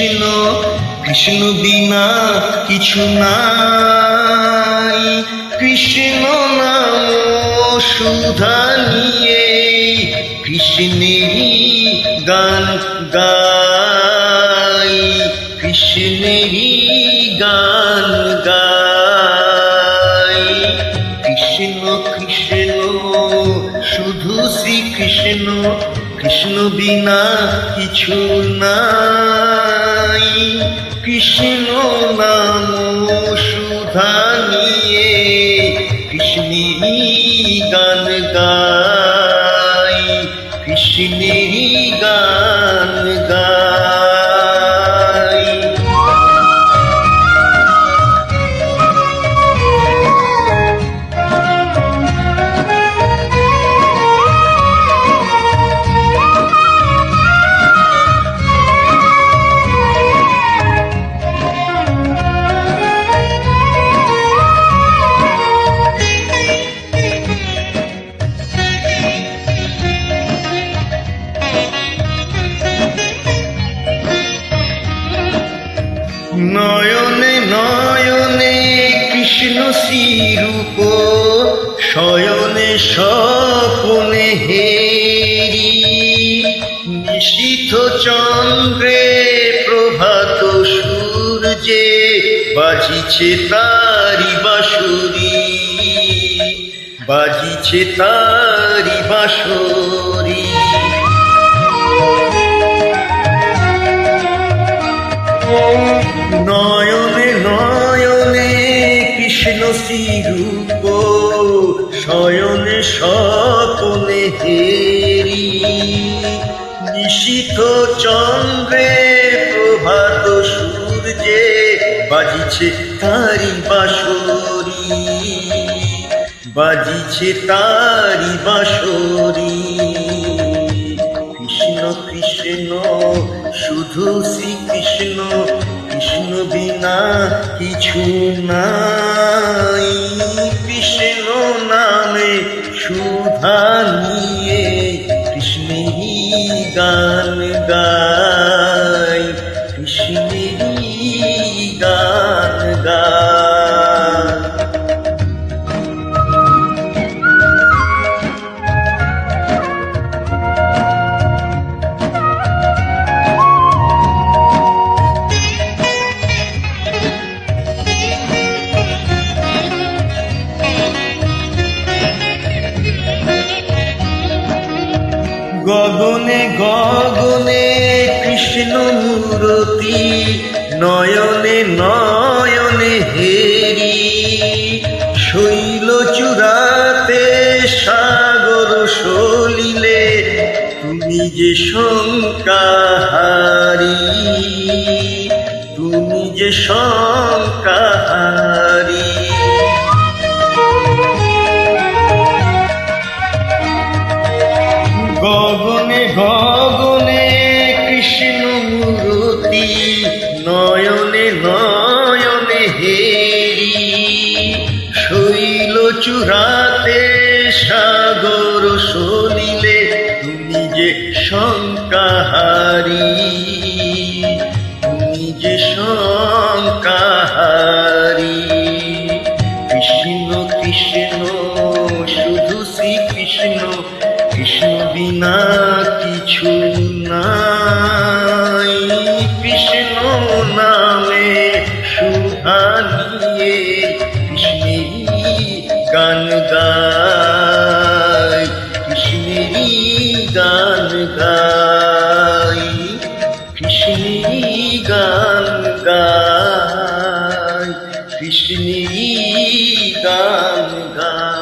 কৃষ্ণ কৃষ্ণ বিনা কিছু নাই। কৃষ্ণ নাম সুধা নিয়ে কৃষ্ণেরই গান গাই, কৃষ্ণেরই গান গাই। কৃষ্ণ কৃষ্ণ শুধু শ্রীকৃষ্ণ, কৃষ্ণ বিনা কিছু নাই। কৃষ্ণ নাম সুধা নিয়ে কৃষ্ণেরই গান গাই, কৃষ্ণেরই গান গাই। নয়নে নয়নে কৃষ্ণ শ্রীরূপ, শয়নে স্বপনে হেরি। নিশীথ চন্দ্রে প্রভাত সূর্যে বাজিছে তারি বাঁশরি, বাজিছে তারি বাঁশরি। নয়নে নয়নে কৃষ্ণ শ্রীরূপ, শয়নে স্বপনে হেরি। নিশীথ চন্দ্রে প্রভাত সূর্যে বাজিছে তারি বাঁশরি, বাজিছে তারি বাঁশরি। কৃষ্ণ কৃষ্ণ শুধু শ্রীকৃষ্ণ, কৃষ্ণ বিনা কিছু নাই। কৃষ্ণ নামে সুধা নিয়ে কৃষ্ণেরই গান গাই, কৃষ্ণেরই গান গাই। গগনে গগনে কৃষ্ণ মূরতি, নয়নে নয়নে হেরি। শৈল চূড়াতে সাগর সলিলে তুমি যে শঙ্কাহারি, তুমি যে শঙ্কাহারি। গগনে গগনে কৃষ্ণ মূরতি, নয়নে নয়নে হেরি। শৈল চূড়াতে সাগর সলিলে তুমি যে শঙ্কাহারি, তুমি যে শঙ্কাহারি। কৃষ্ণ কৃষ্ণ শুধু শ্রীকৃষ্ণ, কৃষ্ণ বিনা কিছু নাই। কৃষ্ণ নামে সুধা নিয়ে কৃষ্ণেরই গান গাই, কৃষ্ণেরই গান গাই, কৃষ্ণেরই গান গাই, কৃষ্ণেরই গান গাই।